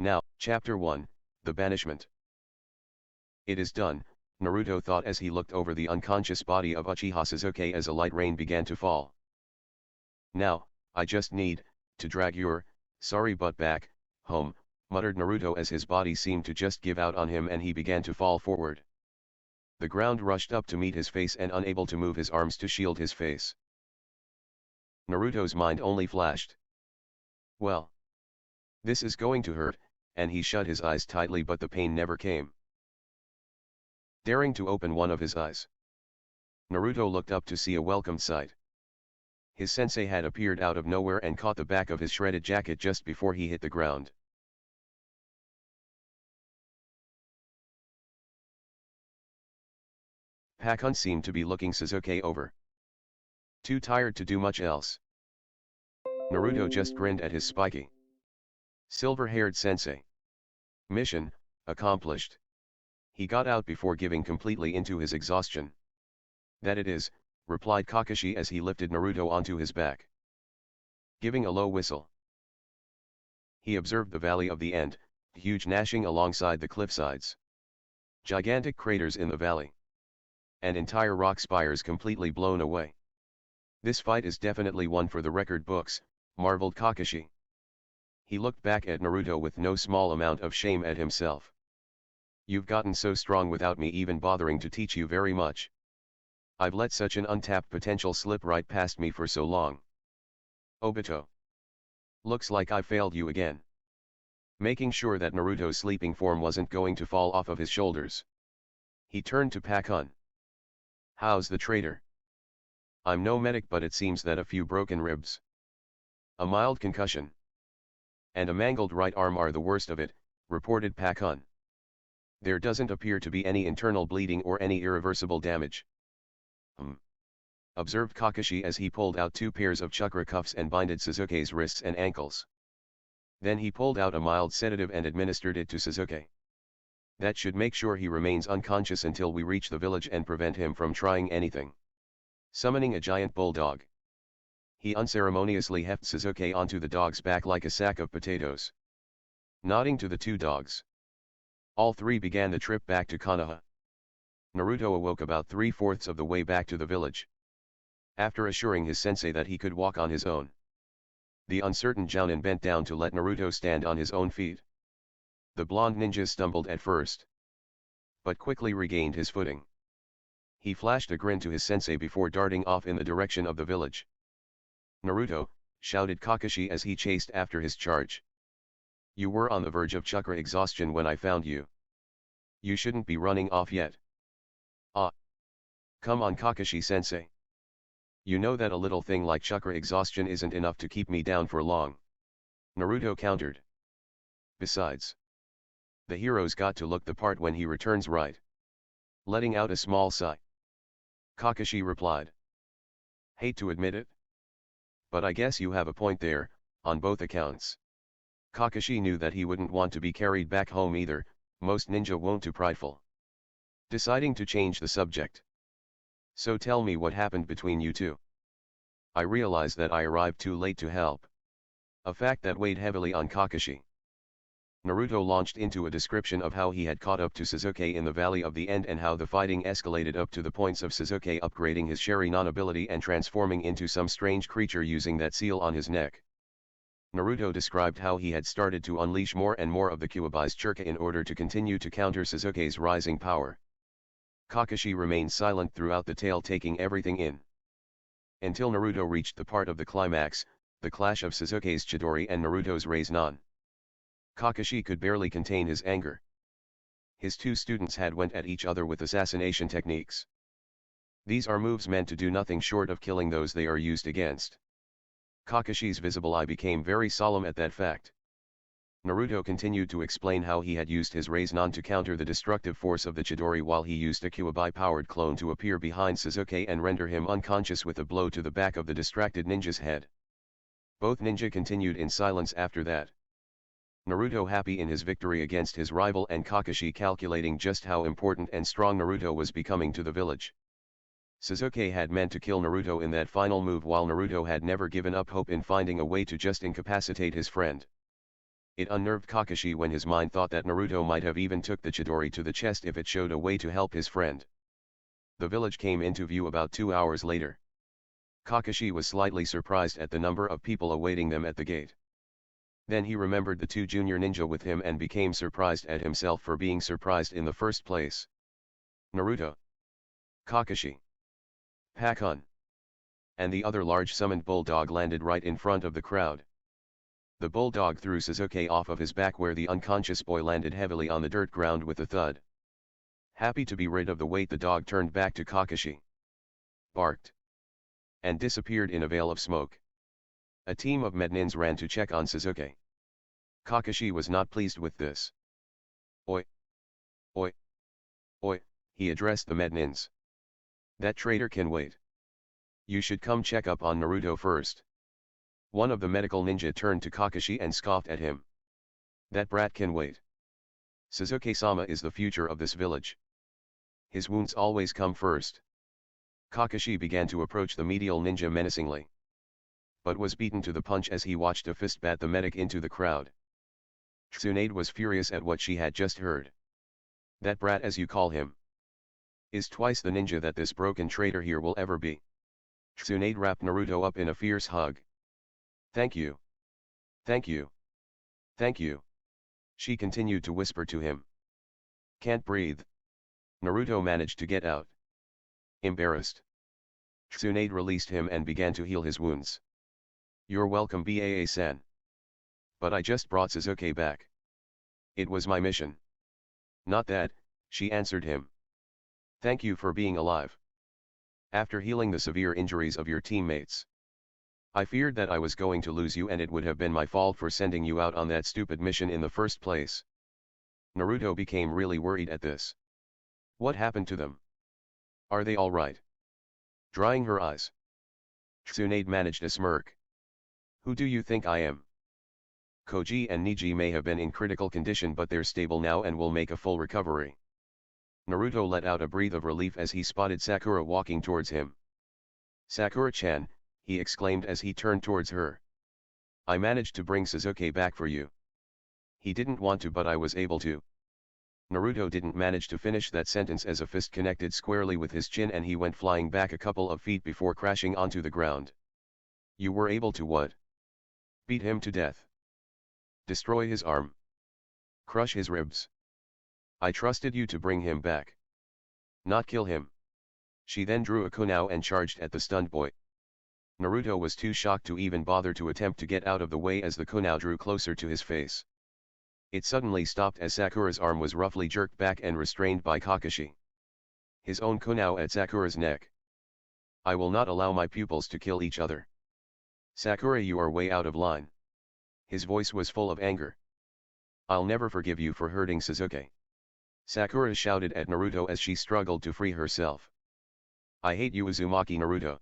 Now, Chapter 1, The Banishment. It is done, Naruto thought as he looked over the unconscious body of Uchiha Sasuke as a light rain began to fall. Now, I just need to drag your sorry butt back home, muttered Naruto as his body seemed to just give out on him and he began to fall forward. The ground rushed up to meet his face and unable to move his arms to shield his face. Naruto's mind only flashed. Well, this is going to hurt, and he shut his eyes tightly but the pain never came. Daring to open one of his eyes, Naruto looked up to see a welcome sight. His sensei had appeared out of nowhere and caught the back of his shredded jacket just before he hit the ground. Pakun seemed to be looking Sasuke over. Too tired to do much else. Naruto just grinned at his spiky, silver-haired sensei. Mission accomplished. He got out before giving completely into his exhaustion. That it is, replied Kakashi as he lifted Naruto onto his back. Giving a low whistle, he observed the valley of the end, huge gnashing alongside the cliffsides. Gigantic craters in the valley. And entire rock spires completely blown away. This fight is definitely one for the record books, marveled Kakashi. He looked back at Naruto with no small amount of shame at himself. You've gotten so strong without me even bothering to teach you very much. I've let such an untapped potential slip right past me for so long. Obito. Looks like I failed you again. Making sure that Naruto's sleeping form wasn't going to fall off of his shoulders, he turned to Pakun. How's the traitor? I'm no medic but it seems that a few broken ribs, a mild concussion, and a mangled right arm are the worst of it, reported Pakun. There doesn't appear to be any internal bleeding or any irreversible damage. Observed Kakashi as he pulled out 2 pairs of chakra cuffs and binded Sasuke's wrists and ankles. Then he pulled out a mild sedative and administered it to Sasuke. That should make sure he remains unconscious until we reach the village and prevent him from trying anything. Summoning a giant bulldog, he unceremoniously heft Sasuke onto the dog's back like a sack of potatoes. Nodding to the 2 dogs, all 3 began the trip back to Konoha. Naruto awoke about 3/4 of the way back to the village. After assuring his sensei that he could walk on his own, the uncertain Jounin bent down to let Naruto stand on his own feet. The blonde ninja stumbled at first, but quickly regained his footing. He flashed a grin to his sensei before darting off in the direction of the village. Naruto, shouted Kakashi as he chased after his charge. You were on the verge of chakra exhaustion when I found you. You shouldn't be running off yet. Ah. Come on Kakashi-sensei. You know that a little thing like chakra exhaustion isn't enough to keep me down for long. Naruto countered. Besides, the hero's got to look the part when he returns, right? Letting out a small sigh, Kakashi replied. Hate to admit it, but I guess you have a point there, on both accounts. Kakashi knew that he wouldn't want to be carried back home either, most ninja won't too prideful. Deciding to change the subject. So tell me what happened between you two. I realize that I arrived too late to help. A fact that weighed heavily on Kakashi. Naruto launched into a description of how he had caught up to Sasuke in the Valley of the End and how the fighting escalated up to the points of Sasuke upgrading his Sharingan ability and transforming into some strange creature using that seal on his neck. Naruto described how he had started to unleash more and more of the Kyuubi's chakra in order to continue to counter Sasuke's rising power. Kakashi remained silent throughout the tale, taking everything in. Until Naruto reached the part of the climax, the clash of Sasuke's Chidori and Naruto's Rasengan. Kakashi could barely contain his anger. His 2 students had went at each other with assassination techniques. These are moves meant to do nothing short of killing those they are used against. Kakashi's visible eye became very solemn at that fact. Naruto continued to explain how he had used his Rasengan to counter the destructive force of the Chidori while he used a Kyuubi-powered clone to appear behind Sasuke and render him unconscious with a blow to the back of the distracted ninja's head. Both ninja continued in silence after that. Naruto happy in his victory against his rival and Kakashi calculating just how important and strong Naruto was becoming to the village. Sasuke had meant to kill Naruto in that final move while Naruto had never given up hope in finding a way to just incapacitate his friend. It unnerved Kakashi when his mind thought that Naruto might have even took the Chidori to the chest if it showed a way to help his friend. The village came into view about 2 hours later. Kakashi was slightly surprised at the number of people awaiting them at the gate. Then he remembered the 2 junior ninja with him and became surprised at himself for being surprised in the first place. Naruto, Kakashi, Pakun, and the other large summoned bulldog landed right in front of the crowd. The bulldog threw Sasuke off of his back where the unconscious boy landed heavily on the dirt ground with a thud. Happy to be rid of the weight, the dog turned back to Kakashi, barked, and disappeared in a veil of smoke. A team of mednins ran to check on Sasuke. Kakashi was not pleased with this. Oi! Oi! Oi! He addressed the mednins. That traitor can wait. You should come check up on Naruto first. One of the medical ninja turned to Kakashi and scoffed at him. That brat can wait. Sasuke-sama is the future of this village. His wounds always come first. Kakashi began to approach the medial ninja menacingly, but was beaten to the punch as he watched a fist bat the medic into the crowd. Tsunade was furious at what she had just heard. That brat, as you call him, is twice the ninja that this broken traitor here will ever be. Tsunade wrapped Naruto up in a fierce hug. Thank you. Thank you. Thank you. She continued to whisper to him. Can't breathe. Naruto managed to get out. Embarrassed, Tsunade released him and began to heal his wounds. You're welcome, Baa-san. But I just brought Sasuke back. It was my mission. Not that, she answered him. Thank you for being alive. After healing the severe injuries of your teammates, I feared that I was going to lose you and it would have been my fault for sending you out on that stupid mission in the first place. Naruto became really worried at this. What happened to them? Are they all right? Drying her eyes, Tsunade managed a smirk. Who do you think I am? Koji and Niji may have been in critical condition, but they're stable now and will make a full recovery. Naruto let out a breath of relief as he spotted Sakura walking towards him. Sakura-chan, he exclaimed as he turned towards her. I managed to bring Sasuke back for you. He didn't want to, but I was able to. Naruto didn't manage to finish that sentence as a fist connected squarely with his chin and he went flying back a couple of feet before crashing onto the ground. You were able to what? Beat him to death. Destroy his arm. Crush his ribs. I trusted you to bring him back. Not kill him. She then drew a kunai and charged at the stunned boy. Naruto was too shocked to even bother to attempt to get out of the way as the kunai drew closer to his face. It suddenly stopped as Sakura's arm was roughly jerked back and restrained by Kakashi. His own kunai at Sakura's neck. I will not allow my pupils to kill each other. Sakura, you are way out of line. His voice was full of anger. I'll never forgive you for hurting Sasuke. Sakura shouted at Naruto as she struggled to free herself. I hate you, Uzumaki Naruto.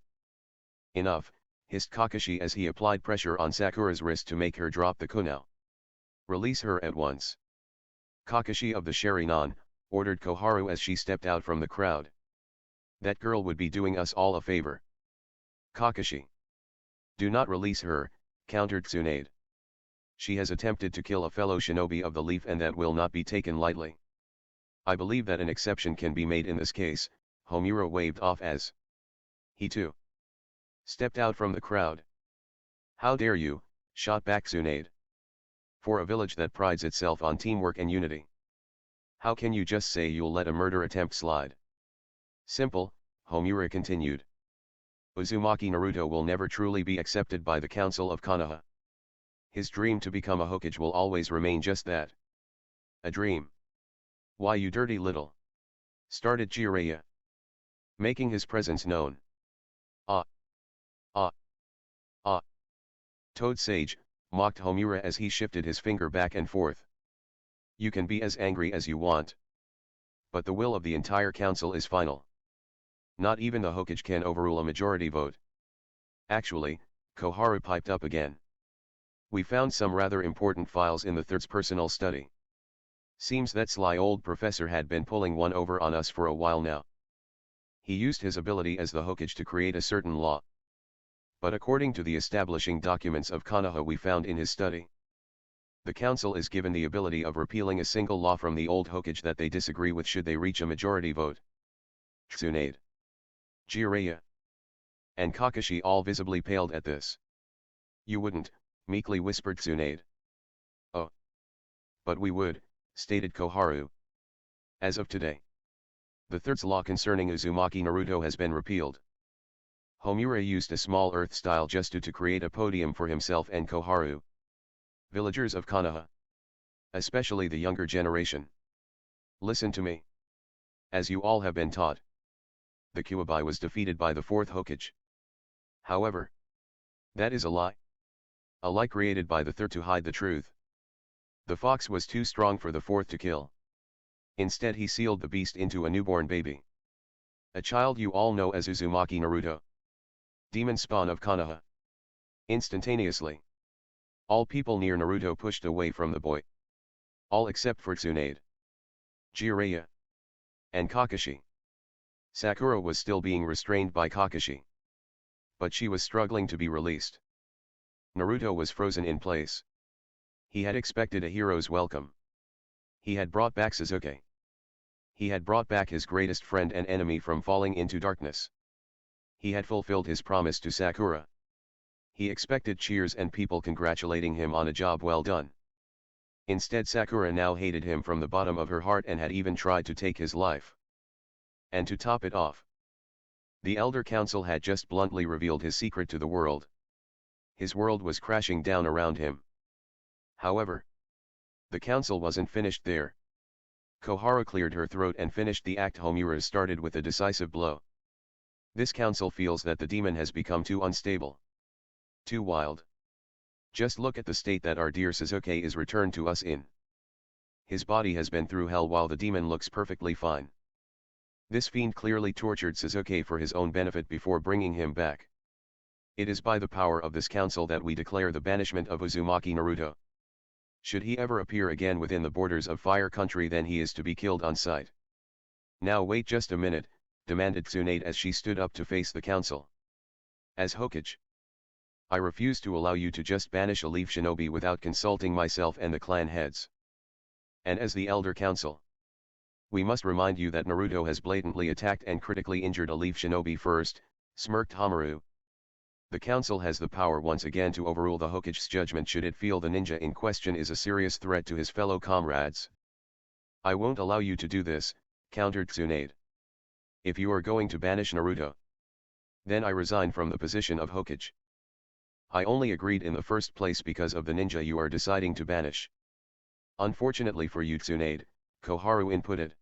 Enough, hissed Kakashi as he applied pressure on Sakura's wrist to make her drop the kunai. Release her at once. Kakashi of the Sharingan, ordered Koharu as she stepped out from the crowd. That girl would be doing us all a favor. Kakashi. Do not release her, countered Tsunade. She has attempted to kill a fellow shinobi of the leaf and that will not be taken lightly. I believe that an exception can be made in this case, Homura waved off as he too stepped out from the crowd. How dare you, shot back Tsunade. For a village that prides itself on teamwork and unity, how can you just say you'll let a murder attempt slide? Simple, Homura continued. Uzumaki Naruto will never truly be accepted by the Council of Konoha. His dream to become a Hokage will always remain just that. A dream. Why, you dirty little, started Jiraiya, making his presence known. Ah. Ah. Ah. Toad Sage, mocked Homura as he shifted his finger back and forth. You can be as angry as you want, but the will of the entire council is final. Not even the Hokage can overrule a majority vote. Actually, Koharu piped up again. We found some rather important files in the third's personal study. Seems that sly old professor had been pulling one over on us for a while now. He used his ability as the Hokage to create a certain law. But according to the establishing documents of Konoha we found in his study, The council is given the ability of repealing a single law from the old Hokage that they disagree with should they reach a majority vote. Tsunade, Jiraiya, and Kakashi all visibly paled at this. "You wouldn't," meekly whispered Tsunade. "Oh. But we would," stated Koharu. "As of today, the third law concerning Uzumaki Naruto has been repealed." Homura used a small earth-style gestu to create a podium for himself and Koharu. "Villagers of Konoha, especially the younger generation, listen to me. As you all have been taught, the Kyuubi was defeated by the fourth Hokage. However, that is a lie. A lie created by the third to hide the truth. The fox was too strong for the fourth to kill. Instead he sealed the beast into a newborn baby. A child you all know as Uzumaki Naruto, demon spawn of Konoha." Instantaneously, all people near Naruto pushed away from the boy. All except for Tsunade, Jiraiya, and Kakashi. Sakura was still being restrained by Kakashi, but she was struggling to be released. Naruto was frozen in place. He had expected a hero's welcome. He had brought back Sasuke. He had brought back his greatest friend and enemy from falling into darkness. He had fulfilled his promise to Sakura. He expected cheers and people congratulating him on a job well done. Instead, Sakura now hated him from the bottom of her heart and had even tried to take his life. And to top it off, the Elder Council had just bluntly revealed his secret to the world. His world was crashing down around him. However, the council wasn't finished there. Koharu cleared her throat and finished the act. Homura started with a decisive blow. "This council feels that the demon has become too unstable. Too wild. Just look at the state that our dear Sasuke is returned to us in. His body has been through hell while the demon looks perfectly fine. This fiend clearly tortured Sasuke for his own benefit before bringing him back. It is by the power of this council that we declare the banishment of Uzumaki Naruto. Should he ever appear again within the borders of Fire Country, then he is to be killed on sight." "Now wait just a minute," demanded Tsunade as she stood up to face the council. "As Hokage, I refuse to allow you to just banish a leaf shinobi without consulting myself and the clan heads. And as the Elder Council, we must remind you that Naruto has blatantly attacked and critically injured a leaf shinobi first," smirked Hamaru. "The council has the power once again to overrule the Hokage's judgment should it feel the ninja in question is a serious threat to his fellow comrades." "I won't allow you to do this," countered Tsunade. "If you are going to banish Naruto, then I resign from the position of Hokage. I only agreed in the first place because of the ninja you are deciding to banish." "Unfortunately for you, Tsunade," Koharu inputted,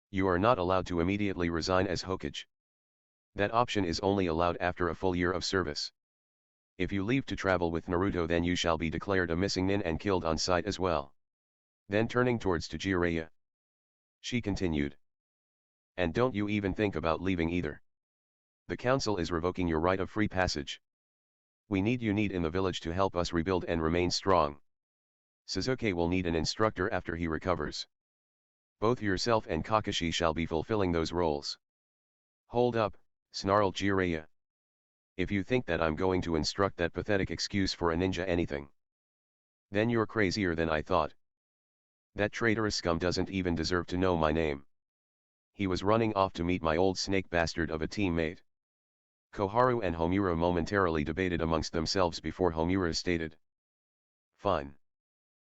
"you are not allowed to immediately resign as Hokage. That option is only allowed after a full year of service. If you leave to travel with Naruto, then you shall be declared a missing nin and killed on sight as well." Then turning towards to Jiraiya, she continued, "And don't you even think about leaving either. The council is revoking your right of free passage. We need you in the village to help us rebuild and remain strong. Sasuke will need an instructor after he recovers. Both yourself and Kakashi shall be fulfilling those roles." "Hold up," snarled Jiraiya. "If you think that I'm going to instruct that pathetic excuse for a ninja anything, then you're crazier than I thought. That traitorous scum doesn't even deserve to know my name. He was running off to meet my old snake bastard of a teammate." Koharu and Homura momentarily debated amongst themselves before Homura stated, "Fine.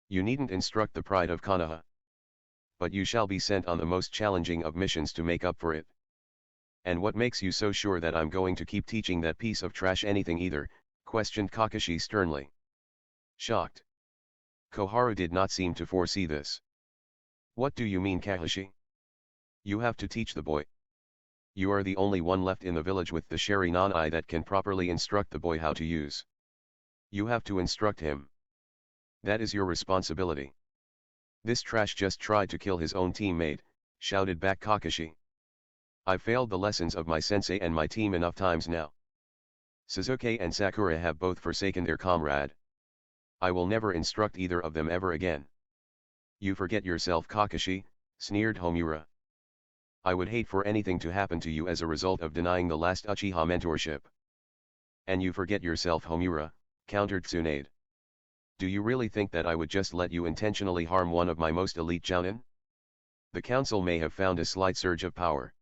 You needn't instruct the pride of Konoha. But you shall be sent on the most challenging of missions to make up for it." "And what makes you so sure that I'm going to keep teaching that piece of trash anything either?" questioned Kakashi sternly. Shocked, Koharu did not seem to foresee this. "What do you mean, Kakashi? You have to teach the boy. You are the only one left in the village with the Sharingan that can properly instruct the boy how to use. You have to instruct him. That is your responsibility." "This trash just tried to kill his own teammate," shouted back Kakashi. "I've failed the lessons of my sensei and my team enough times now. Sasuke and Sakura have both forsaken their comrade. I will never instruct either of them ever again." "You forget yourself, Kakashi," sneered Homura. "I would hate for anything to happen to you as a result of denying the last Uchiha mentorship." "And you forget yourself, Homura," countered Tsunade. Do you really think that I would just let you intentionally harm one of my most elite jounin? The council may have found a slight surge of power.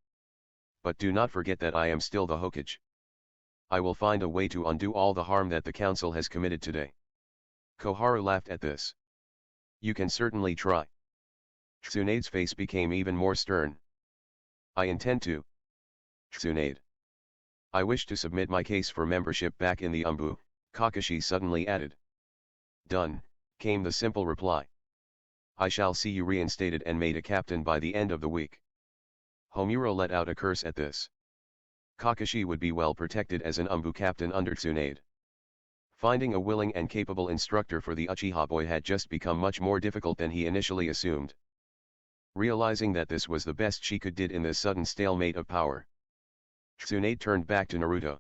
But do not forget that I am still the Hokage. I will find a way to undo all the harm that the council has committed today. Koharu laughed at this. You can certainly try. Tsunade's face became even more stern. I intend to. Tsunade. I wish to submit my case for membership back in the Umbu, Kakashi suddenly added. Done, came the simple reply. I shall see you reinstated and made a captain by the end of the week. Homura let out a curse at this. Kakashi would be well protected as an Umbu captain under Tsunade. Finding a willing and capable instructor for the Uchiha boy had just become much more difficult than he initially assumed. Realizing that this was the best she could do in this sudden stalemate of power, Tsunade turned back to Naruto.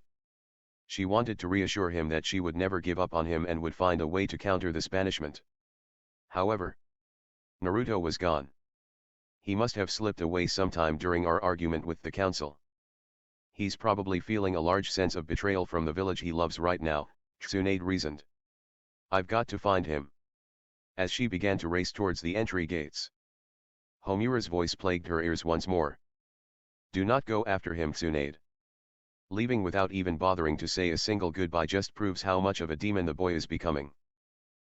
She wanted to reassure him that she would never give up on him and would find a way to counter this banishment. However, Naruto was gone. He must have slipped away sometime during our argument with the council. He's probably feeling a large sense of betrayal from the village he loves right now, Tsunade reasoned. I've got to find him. As she began to race towards the entry gates, Homura's voice plagued her ears once more. Do not go after him, Tsunade. Leaving without even bothering to say a single goodbye just proves how much of a demon the boy is becoming.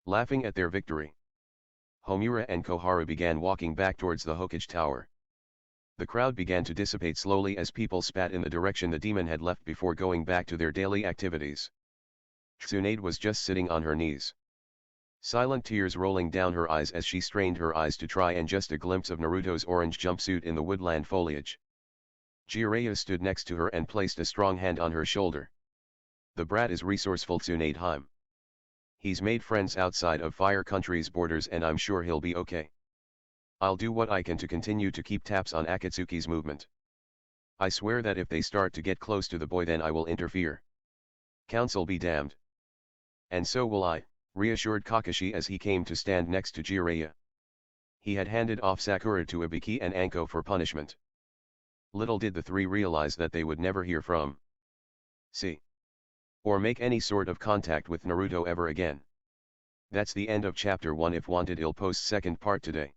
Laughing at their victory, Homura and Koharu began walking back towards the Hokage Tower. The crowd began to dissipate slowly as people spat in the direction the demon had left before going back to their daily activities. Tsunade was just sitting on her knees, silent tears rolling down her eyes as she strained her eyes to try and just a glimpse of Naruto's orange jumpsuit in the woodland foliage. Jiraiya stood next to her and placed a strong hand on her shoulder. The brat is resourceful, Tsunade Heim. He's made friends outside of Fire Country's borders and I'm sure he'll be okay. I'll do what I can to continue to keep tabs on Akatsuki's movement. I swear that if they start to get close to the boy then I will interfere. Council be damned. And so will I, reassured Kakashi as he came to stand next to Jiraiya. He had handed off Sakura to Ibiki and Anko for punishment. Little did the three realize that they would never hear from, see, or make any sort of contact with Naruto ever again. That's the end of chapter 1. If wanted, I'll post second part today.